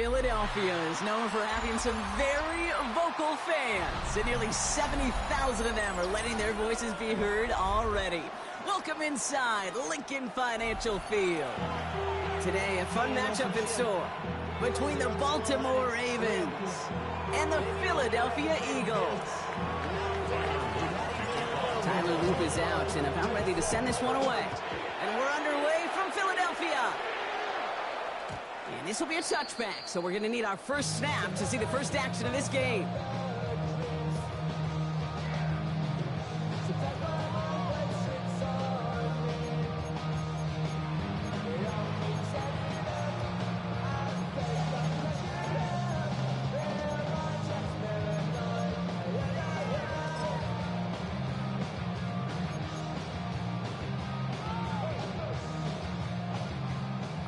Philadelphia is known for having some very vocal fans, and nearly 70,000 of them are letting their voices be heard already. Welcome inside Lincoln Financial Field. Today, a fun matchup in store between the Baltimore Ravens and the Philadelphia Eagles. Tyler Loop is out and about ready to send this one away. And we're underway from Philadelphia. And this will be a touchback, so we're going to need our first snap to see the first action of this game.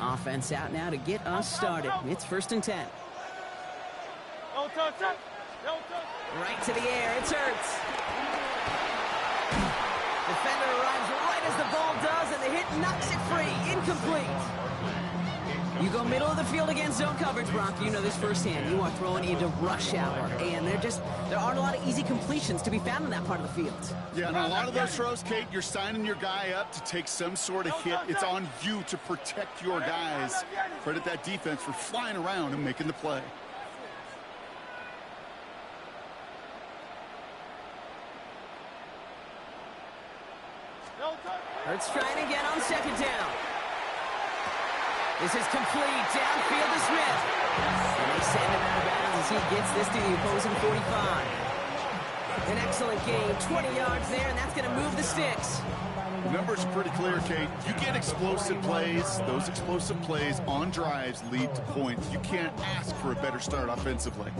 Offense out now to get us started. It's 1st and 10. Right to the air. It's Hurts. Defender arrives right as the ball does, and the hit knocks it free. Incomplete. You go middle of the field against zone coverage, Brock. You know this firsthand. You are throwing into rush hour, and there aren't a lot of easy completions to be found in that part of the field. Yeah, and a lot of those throws, Kate, you're signing your guy up to take some sort of hit. It's on you to protect your guys. Credit that defense for flying around and making the play. Hurts trying again on 2nd down. This is complete. Downfield to Smith. And they send him out of bounds as he gets this to the opposing 45. An excellent game. 20 yards there, and that's going to move the sticks. The numbers are pretty clear, Kate. You get explosive plays. Those explosive plays on drives lead to points. You can't ask for a better start offensively.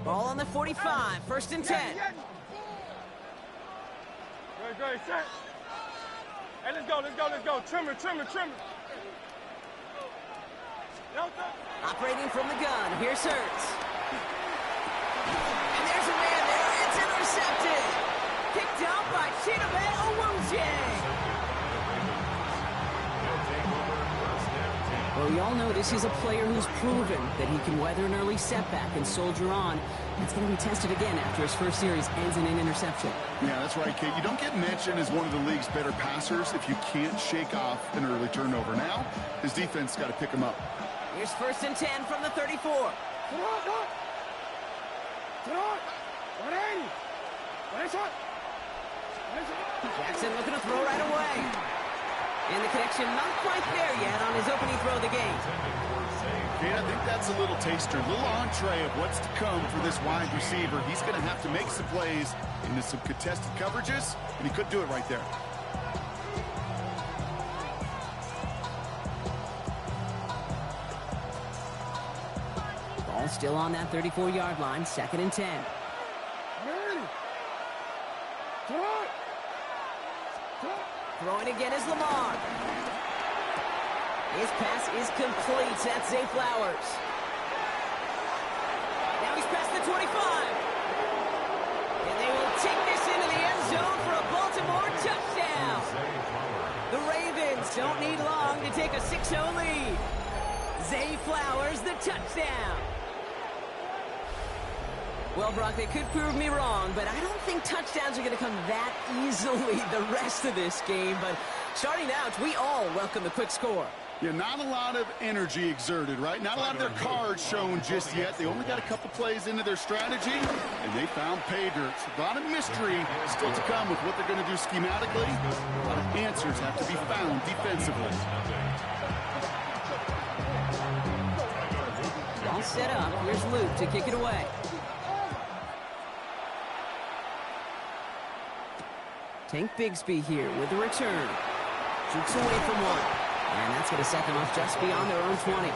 Ball on the 45. 1st and 10. Great, set. Hey, let's go. Trimmer. Operating from the gun. Here's Hurts. And there's a man there. It's intercepted. Picked up by Chidobe Awuzie. Well, we all know this is a player who's proven that he can weather an early setback and soldier on. It's going to be tested again after his first series ends in an interception. Yeah, that's right, Kate. You don't get mentioned as one of the league's better passers if you can't shake off an early turnover. Now, his defense got to pick him up. Here's 1st and 10 from the 34. Jackson looking to throw right away. And the connection not quite there yet on his opening throw of the game. Kate, I think that's a little taster, a little entree of what's to come for this wide receiver. He's going to have to make some plays into some contested coverages, and he could do it right there. Ball still on that 34-yard line, 2nd and 10. Throwing again is Lamar. His pass is complete. That's Zay Flowers. Now he's past the 25. And they will take this into the end zone for a Baltimore touchdown. The Ravens don't need long to take a 6-0 lead. Zay Flowers, the touchdown. Well, Brock, they could prove me wrong, but I don't think touchdowns are going to come that easily the rest of this game. But starting out, we all welcome the quick score. Yeah, not a lot of energy exerted, right? Not a lot of their cards shown just yet. They only got a couple plays into their strategy, and they found pay dirt. A lot of mystery still to come with what they're going to do schematically. A lot of answers have to be found defensively. All set up. Here's Luke to kick it away. Tank Bigsby here with the return. Shoots away from one. And that's going to set them off just beyond their own 20.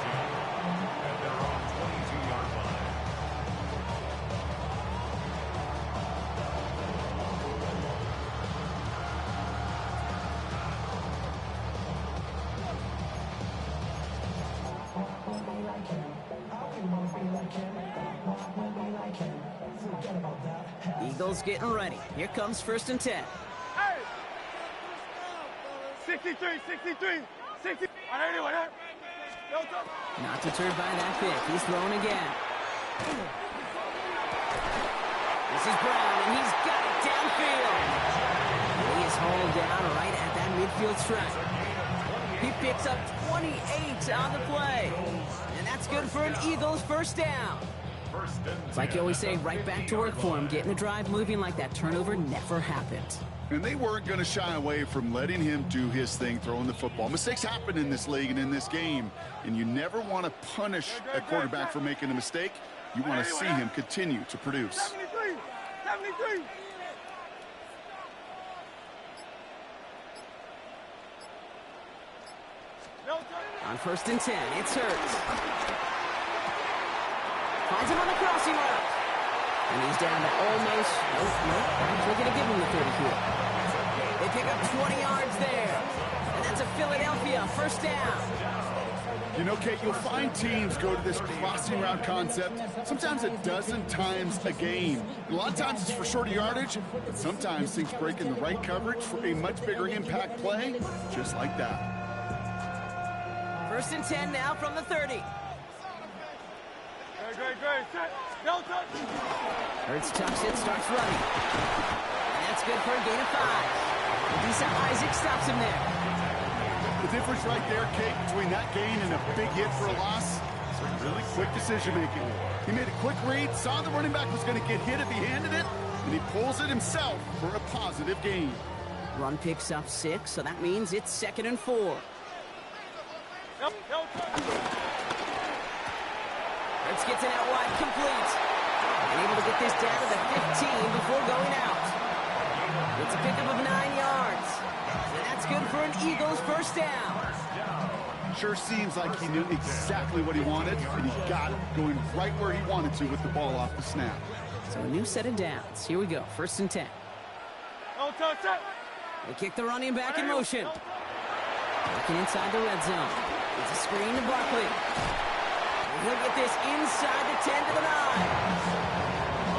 Eagles getting ready. Here comes 1st and 10. Hey! 63. 60. Not deterred by that pick. He's throwing again. This is Brown, and he's got it downfield. He is hauled down right at that midfield stripe. He picks up 28 on the play. And that's good for an Eagles first down. It's like you always say, right back to work for him. Getting the drive moving like that turnover never happened. And they weren't going to shy away from letting him do his thing, throwing the football. Mistakes happen in this league and in this game. And you never want to punish a quarterback for making a mistake. You want to see him continue to produce. 73. On 1st and 10, it's Hurts. Finds him on the crossing route. And he's down to almost, we're going to give him the 30 here. They pick up 20 yards there. And that's a Philadelphia first down. You know, Kate, you'll find teams go to this crossing route concept sometimes a dozen times a game. A lot of times it's for shorter yardage, but sometimes things break in the right coverage for a much bigger impact play, just like that. 1st and 10 now from the 30. Great. Set. Go, touch. Hurts tucks it, starts running. And that's good for a gain of 5. Lisa Isaac stops him there. The difference right there, Kate, between that gain and a big hit for a loss is really quick decision-making. He made a quick read, saw the running back was going to get hit if he handed it, and he pulls it himself for a positive gain. Run picks up 6, so that means it's 2nd and 4. Hurts gets it out wide, complete. And able to get this down to the 15 before going out. It's a pickup of 9 yards. And that's good for an Eagles first down. Sure seems like he knew exactly what he wanted, and he got it going right where he wanted to with the ball off the snap. So a new set of downs. Here we go, 1st and 10. They kick the running back in motion. Looking inside the red zone. It's a screen to Barkley. He'll get this inside the 10 to the 9.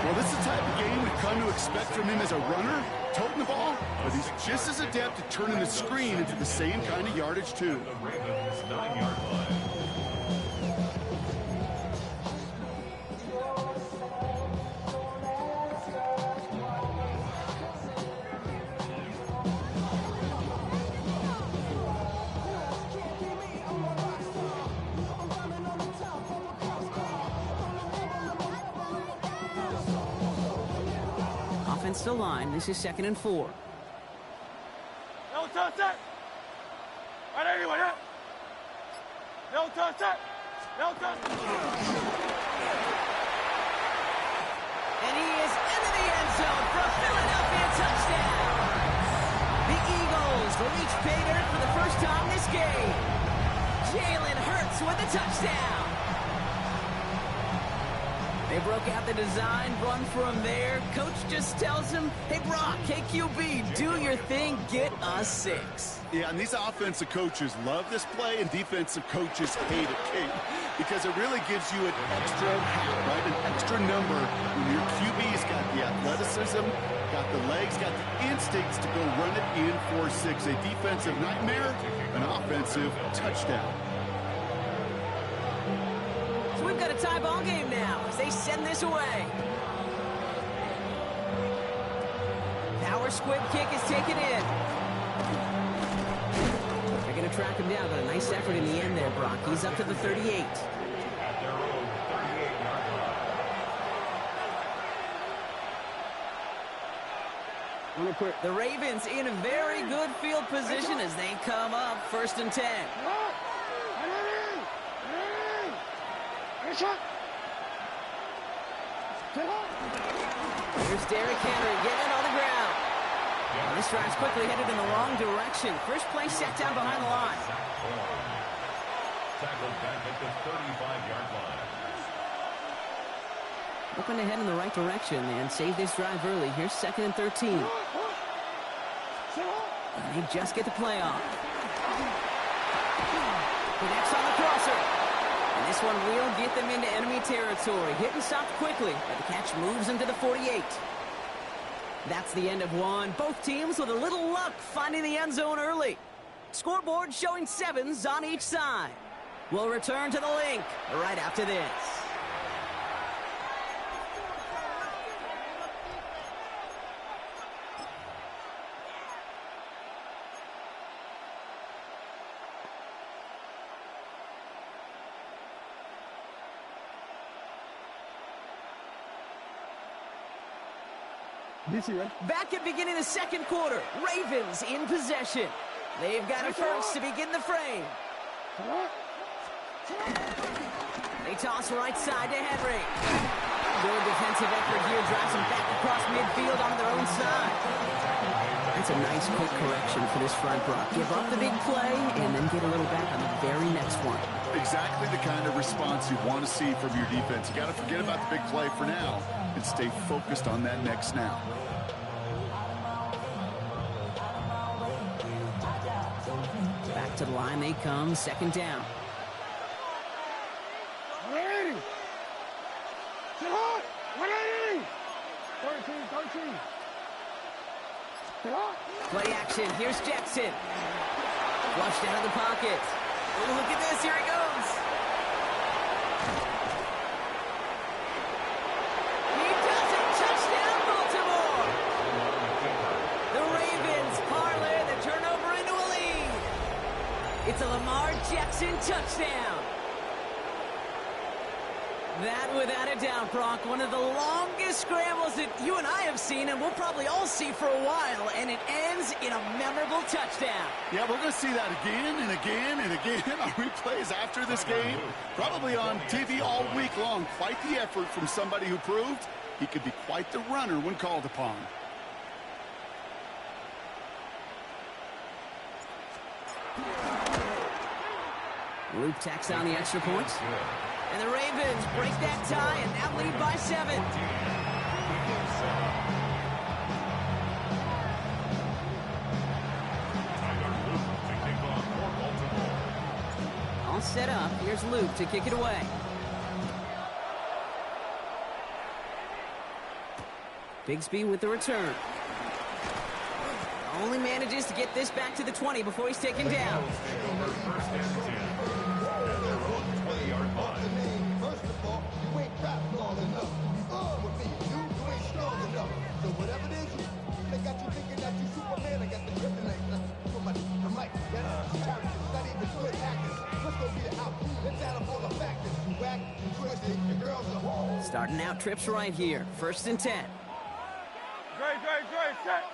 Well, this is the type of game we've come to expect from him as a runner, toting the ball, but he's just as adept at turning the screen into the same kind of yardage, too. Offensive line, this is 2nd and 4. No touch that. Right anyway, yeah. No touch that. No touch. And he is into the end zone for a Philadelphia touchdown. The Eagles will each pay dirt for the first time this game. Jalen Hurts with a touchdown. They broke out the design, run from there. Coach just tells him, hey, Brock, KQB, do your thing, get us 6. Yeah, and these offensive coaches love this play, and defensive coaches hate it, Kate, because it really gives you an extra, right, an extra number when your QB's got the athleticism, got the legs, got the instincts to go run it in for 6. A defensive nightmare, an offensive touchdown. So we've got a tie ball game now as they send this away. Power squib kick is taken in. They're going to track him down, but a nice effort in the end there, Brock. He's up to the 38. The Ravens in a very good field position as they come up 1st and 10. Here's Derrick Henry getting on the ground. And this drive's quickly headed in the wrong direction. First play set down behind the line. Tackled back at the 35-yard line. Looking to head in the right direction and save this drive early. Here's 2nd and 13. And they just get the play off. Connects on the crosser. And this one will get them into enemy territory. Hit and stopped quickly, but the catch moves into the 48. That's the end of one. Both teams with a little luck finding the end zone early. Scoreboard showing 7s on each side. We'll return to the link right after this. Back at beginning of the second quarter, Ravens in possession. They've got it first to begin the frame. They toss right side to Henry. Good defensive effort here, drives them back across midfield on their own side. That's a nice quick correction for this front row. Give up the big play and then get a little back on the very next one. Exactly the kind of response you want to see from your defense. You got to forget about the big play for now and stay focused on that next snap. Back to the line they come, second down. 180. Sit hard. 180. 13. Sit hard. Play action, here's Jackson. Flushed out of the pocket. Oh, look at this, here he goes. He does it, touchdown Baltimore. The Ravens parlay the turnover into a lead. It's a Lamar Jackson touchdown. That, without a doubt, Brock, one of the longest scrambles that you and I have seen, and we'll probably all see for a while, and it ends in a memorable touchdown. Yeah, we're going to see that again and again and again on replays after this game. Probably on TV all week long. Quite the effort from somebody who proved he could be quite the runner when called upon. Luke tacks on the extra points. And the Ravens break that tie and now lead by 7. All set up. Here's Luke to kick it away. Bigsby with the return. Only manages to get this back to the 20 before he's taken down. Starting out trips right here. 1st and 10. Great. Set.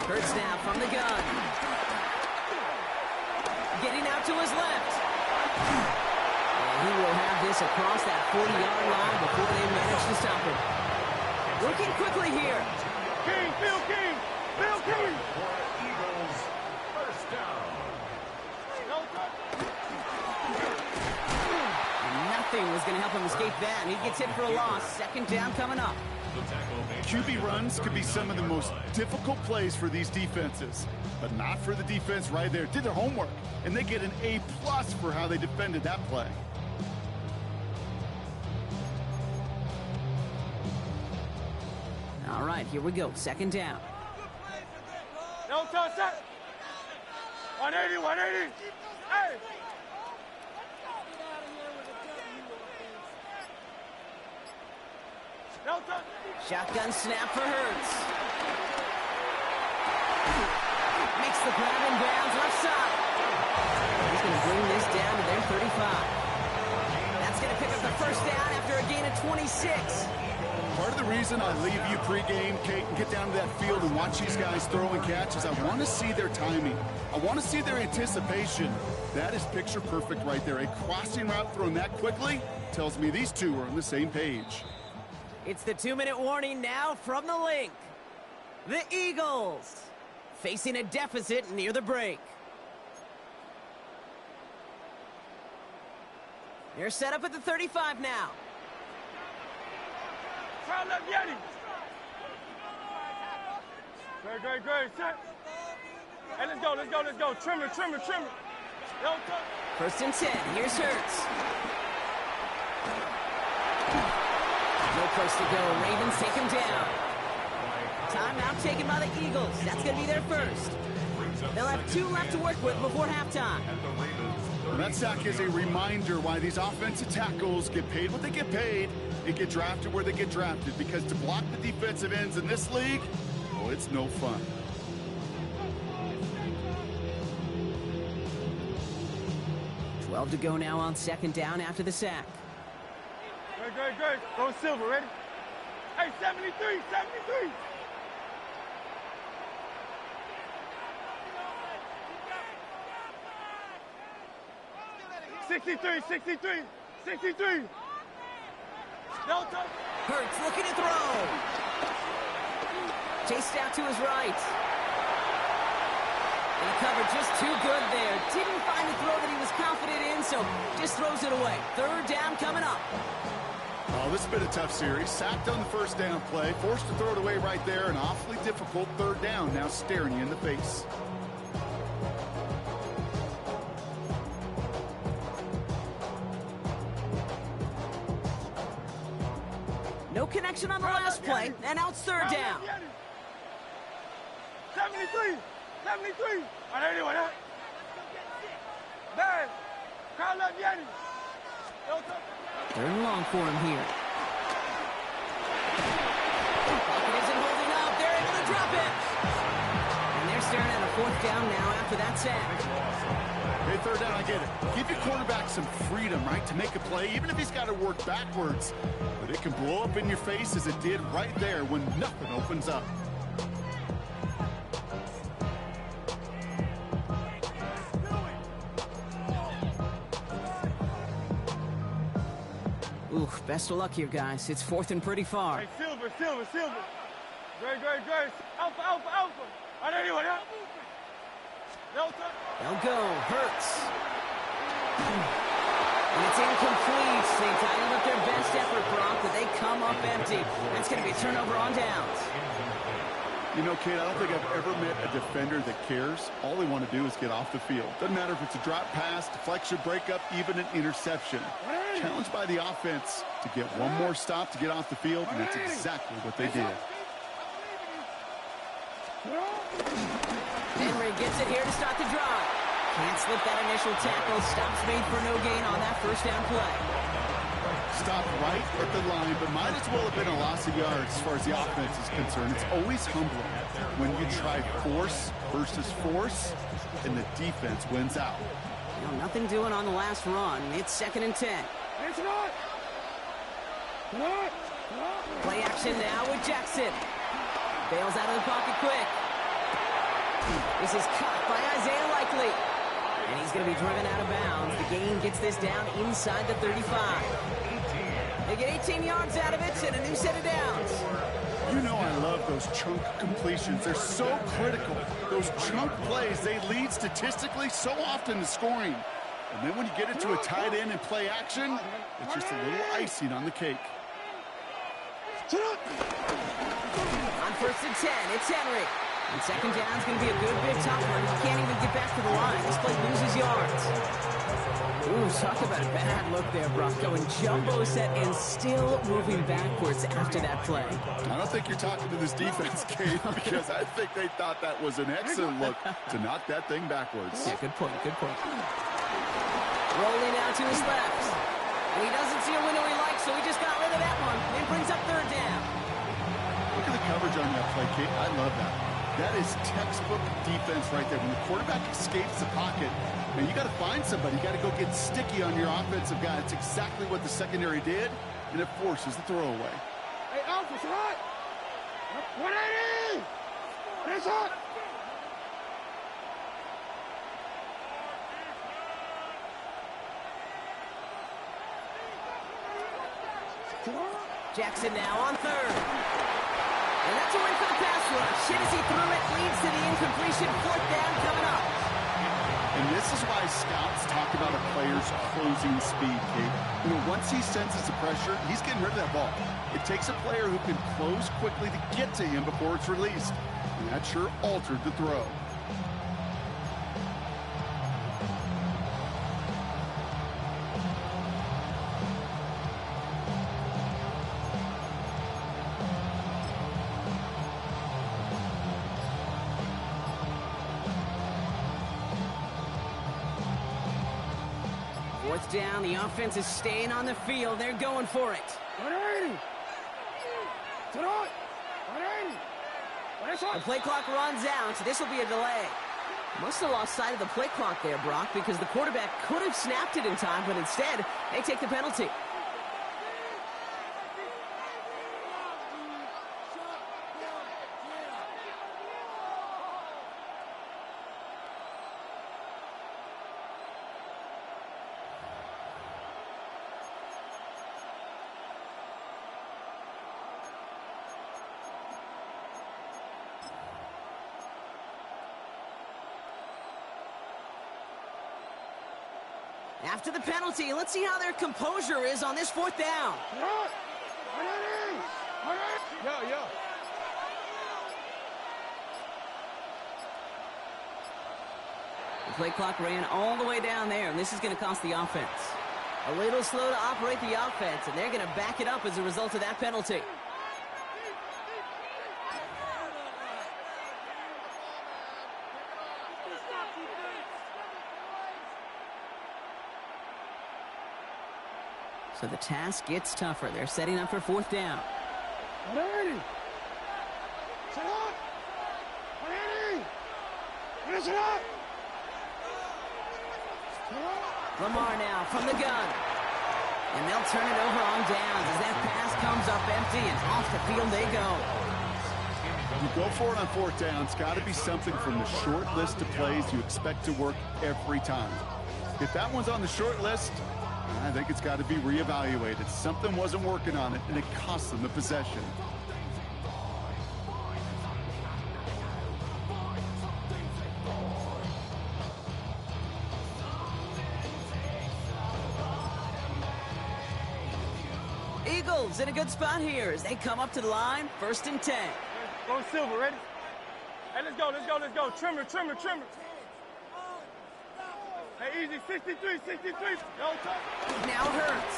Hurts now from the gun. Getting out to his left. And he will have this across that 40-yard line before they manage to stop him. Working quickly here. King, Bill King. Eagles, first down. And nothing was going to help him escape that. He gets hit for a loss. 2nd down coming up. QB runs could be some of the most difficult plays for these defenses, but not for the defense right there. Did their homework, and they get an A+ for how they defended that play. All right, here we go. 2nd down. No touch that. 180. Hey. No touch. Shotgun snap for Hurts. Makes the grab in bounds left side. He's going to bring this down to their 35. That's going to pick up the 1st down after a gain of 26. Part of the reason I leave you pregame, Kate, and get down to that field and watch these guys throw and catch is I want to see their timing. I want to see their anticipation. That is picture perfect right there. A crossing route thrown that quickly tells me these two are on the same page. It's the 2-minute warning now from the link. The Eagles facing a deficit near the break. They're set up at the 35 now. Try left Yeti. Great. Set. Hey, let's go. Trim it. No touch. 1st and 10. Here's Hurts. No place to go. Ravens take him down. Timeout taken by the Eagles. That's going to be their first. They'll have 2 left to work with before halftime. That sack is a reminder why these offensive tackles get paid what they get paid and get drafted where they get drafted, because to block the defensive ends in this league, well, it's no fun. To go now on 2nd down after the sack. Great. Go Silver, ready? Hey, 73, 73. $63. Hurts looking to throw. Chased out to his right. And he covered just too good there. Didn't find the throw that he was confident in, so just throws it away. 3rd down coming up. Oh, this has been a tough series. Sacked on the 1st down play, forced to throw it away right there. An awfully difficult 3rd down now staring you in the face. No connection on the last play, and now it's 3rd down. 73. I know anyone else. Man, crowd left Yeti. 3rd and long for him here. Pocket isn't holding up. They're able to drop it. And they're staring at a 4th down now after that sack. Hey, 3rd down, I get it. Give your quarterback some freedom, right, to make a play, even if he's got to work backwards. But it can blow up in your face as it did right there when nothing opens up. Ooh, best of luck here, guys. It's 4th and pretty far. Hey, Silver. Great. Alpha. I know anyone else. They'll go. Hurts. And it's incomplete. They tidied up their best effort, Brock, but they come up empty. That's going to be a turnover on downs. You know, Kate, I don't think I've ever met a defender that cares. All they want to do is get off the field. Doesn't matter if it's a drop pass, deflection, breakup, even an interception. Challenged by the offense to get one more stop to get off the field, and that's exactly what they did. Henry gets it here to start the drive. Can't slip that initial tackle. Stops made for no gain on that 1st down play. Stopped right at the line, but might as well have been a loss of yards as far as the offense is concerned. It's always humbling when you try force versus force, and the defense wins out. You know, nothing doing on the last run. It's 2nd and 10. Play action now with Jackson. Bails out of the pocket quick. This is caught by Isaiah Likely. And he's going to be driven out of bounds. The gain gets this down inside the 35. They get 18 yards out of it and a new set of downs. You know I love those chunk completions. They're so critical. Those chunk plays, they lead statistically so often to scoring. And then when you get it to a tight end and play action, it's just a little icing on the cake. On 1st and 10, it's Henry. And 2nd down's going to be a good bit tougher. He can't even get back to the line. This play loses yards. Ooh, talk about a bad look there, Brock. Going jumbo set and still moving backwards after that play. I don't think you're talking to this defense, Kate, because I think they thought that was an excellent look to knock that thing backwards. Yeah, good point. Rolling out to his left. And he doesn't see a window he likes, so he just got rid of that one. And brings up 3rd down. Look at the coverage on that play, Kate. I love that. That is textbook defense right there. When the quarterback escapes the pocket, man, you got to find somebody. You got to go get sticky on your offensive guy. It's exactly what the secondary did, and it forces the throwaway. Hey, Alpha, it's hot. 180. It's hot. Jackson now on 3rd. And that's a win for the pass rush. Hit as he threw it, leads to the incompletion. 4th down coming up. And this is why scouts talk about a player's closing speed, Kate. You know, once he senses the pressure, he's getting rid of that ball. It takes a player who can close quickly to get to him before it's released. And that sure altered the throw. Fourth down, the offense is staying on the field. They're going for it. 180. To the right. 180. That's The hot. play clock runs out, so this will be a delay. Must have lost sight of the play clock there, Brock, because the quarterback could have snapped it in time, but instead, they take the penalty. After the penalty, let's see how their composure is on this fourth down. To the right. 180. 180. Yeah. The play clock ran all the way down there, and this is going to cost the offense. A little slow to operate the offense, and they're going to back it up as a result of that penalty. So the task gets tougher. They're setting up for fourth down. 180. To the right. 180. That's hot. Lamar now from the gun. And they'll turn it over on downs as that pass comes up empty, and off the field they go. You go for it on fourth down. It's got to be something from the short list of plays you expect to work every time. If that one's on the short list, I think it's got to be reevaluated. Something wasn't working on it, and it cost them the possession. Eagles in a good spot here as they come up to the line, 1st and 10. Go Silver, ready? Hey, let's go. Trimmer. Hey, easy. 63. No touch. Now Hurts.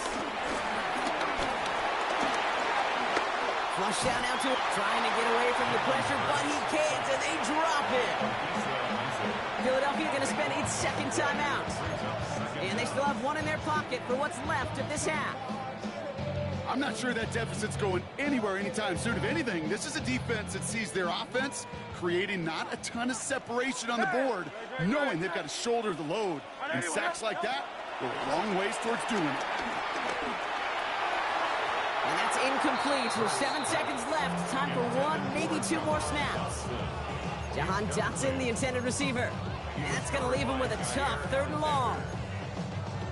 Flush down out to him, trying to get away from the pressure, but he can't, and they drop it. Philadelphia going to spend its second timeout. And they still have one in their pocket for what's left of this half. I'm not sure that deficit's going anywhere anytime soon. If anything, this is a defense that sees their offense creating not a ton of separation on the board, knowing they've got to shoulder the load. And sacks like that go a long ways towards doing it. And that's incomplete with 7 seconds left. Time for one, maybe two more snaps. Jahan Dotson, the intended receiver. And that's going to leave him with a tough 3rd and long.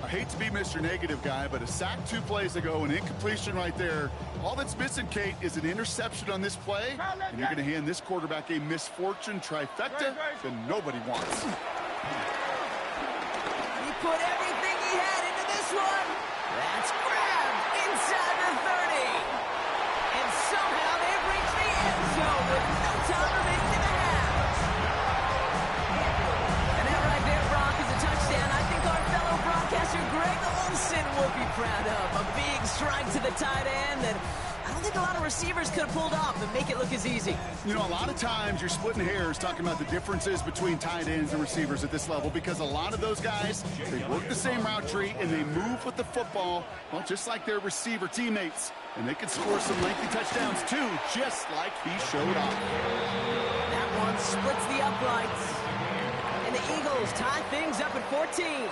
I hate to be Mr. Negative guy, but a sack 2 plays ago, an incompletion right there. All that's missing, Kate, is an interception on this play, and you're going to hand this quarterback a misfortune trifecta that nobody wants. He put everything he had into this one. That's grabbed inside the 30. And somehow they've reached the end zone with no time remaining in the half. And that right there, Brock, is a touchdown. I think our fellow broadcaster Greg Olson will be proud of. A big strike to the tight end that I don't think a lot of receivers could have pulled off and make it look as easy. You know, a lot of times you're splitting hairs talking about the differences between tight ends and receivers at this level, because a lot of those guys, they work the same route tree and they move with the football, well, just like their receiver teammates. And they can score some lengthy touchdowns too, just like he showed off. That one splits the uprights. And the Eagles tie things up at 14.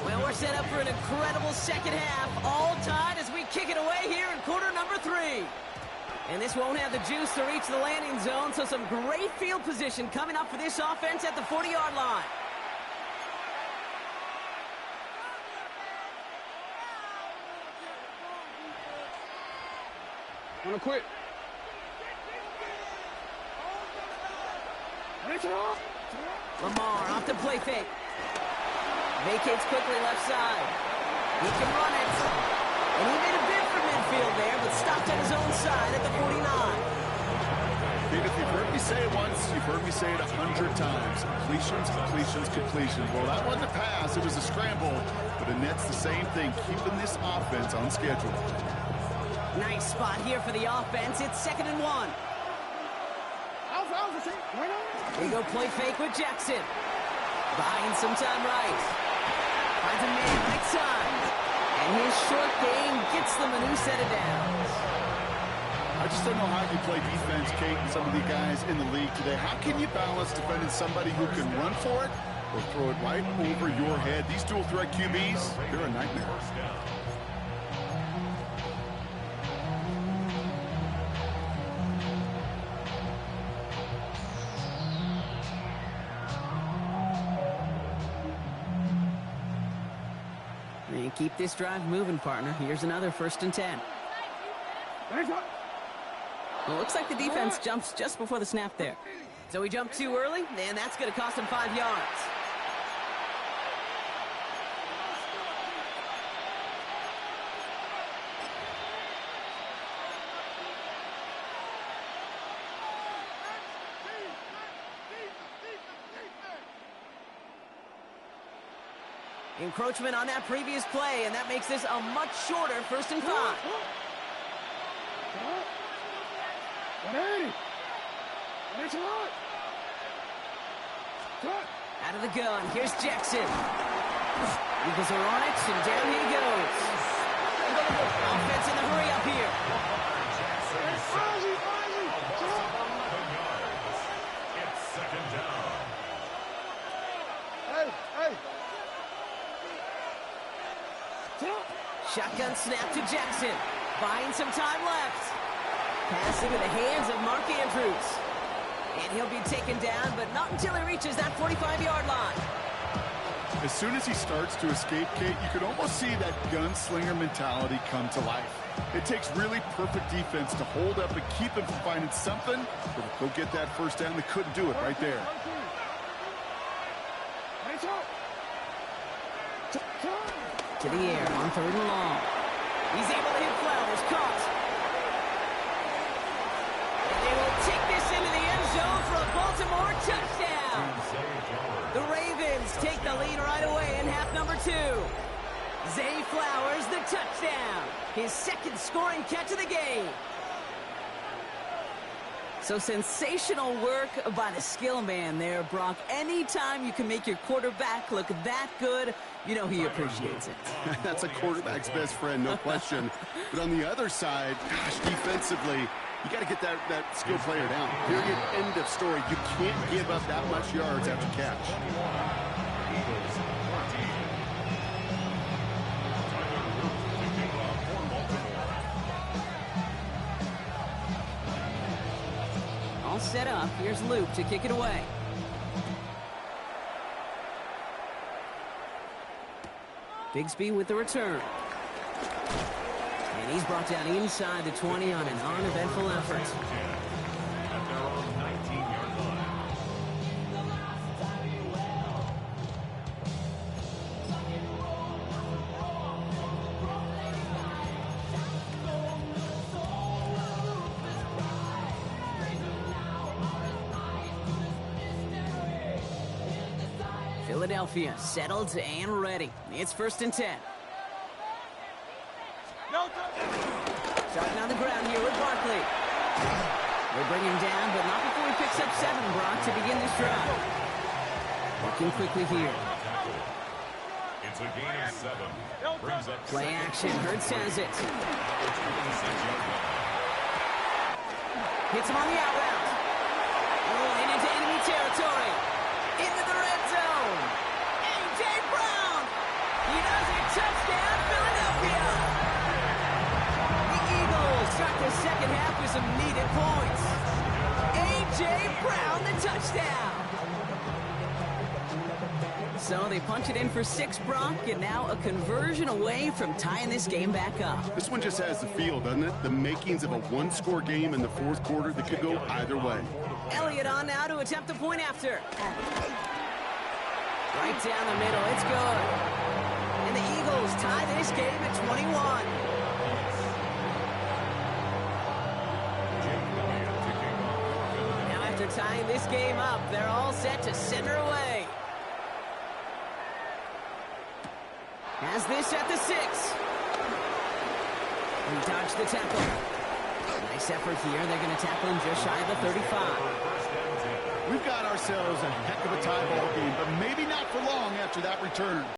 Well, we're set up for an incredible second half, all tied as we kick it away here in quarter number 3. And this won't have the juice to reach the landing zone, so some great field position coming up for this offense at the 40-yard line. Wanna quit? Lamar off the play fake. Vacates quickly left side. He can run it. And he made a bid for midfield there, but stopped on his own side at the 49. If you've heard me say it once, you've heard me say it 100 times. Completions, completions, completions. Well, that wasn't a pass, it was a scramble. But Annette's the same thing, keeping this offense on schedule. Nice spot here for the offense. It's 2nd and 1. Here you go, play fake with Jackson. Buying some time right. Finds a man right side. And his short game gets them a new set of downs. I just don't know how you play defense, Kate, and some of the guys in the league today. How can you balance defending somebody who can run for it or throw it right over your head? These dual threat QBs, they're a nightmare. And keep this drive moving, partner. Here's another 1st and 10. Well, looks like the defense jumps just before the snap there. So he jumped too early, and that's going to cost him 5 yards. Encroachment on that previous play, and that makes this a much shorter 1st and 5. Out of the gun, here's Jackson. Eagles are on it, and down he goes. Offense in the hurry up here. It's 2nd down. Shotgun snap to Jackson. Buying some time left. Pass into the hands of Mark Andrews. And he'll be taken down, but not until he reaches that 45-yard line. As soon as he starts to escape, Kate, you can almost see that gunslinger mentality come to life. It takes really perfect defense to hold up and keep him from finding something, but if they'll get that 1st down, they couldn't do it right there. To the air on 3rd and long. He's able to hit Flowers. Caught. And they will take this into the end zone for a Baltimore touchdown. The Ravens take the lead right away in half number 2. Zay Flowers, the touchdown. His 2nd scoring catch of the game. So sensational work by the skill man there, Brock. Anytime you can make your quarterback look that good, you know he appreciates it. That's a quarterback's best friend, no question. But on the other side, gosh, defensively, you got to get that skill player down. Period. End of story. You can't give up that much yards after catch. All set up. Here's Luke to kick it away. Bigsby with the return. And he's brought down inside the 20 on an uneventful effort. At their own 19-yard line. Philadelphia settled and ready. It's 1st and 10. Starting on the ground here with Barkley. They bring him down, but not before he picks up 7, Brock, to begin this drive. Working quickly here. It's a gain of 7. Brings up Play action. Hurts has it. Hits him on the out route. Rolling into enemy territory. Into the red zone. A.J. Brown. He does it. Touchdown, Philadelphia. The Eagles start the 2nd half with some needed points. A.J. Brown, the touchdown. So they punch it in for 6, Brock, and now a conversion away from tying this game back up. This one just has the feel, doesn't it? The makings of a one-score game in the 4th quarter that could go either way. Elliott on now to attempt the point after. Right down the middle, it's good. And the Eagles tie this game at 21. Now after they're tying this game up. They're all set to send her away. Has this at the 6. And dodged the tackle. Nice effort here. They're going to tackle him just shy of the 35. We've got ourselves a heck of a tie ball game, but maybe not for long after that return.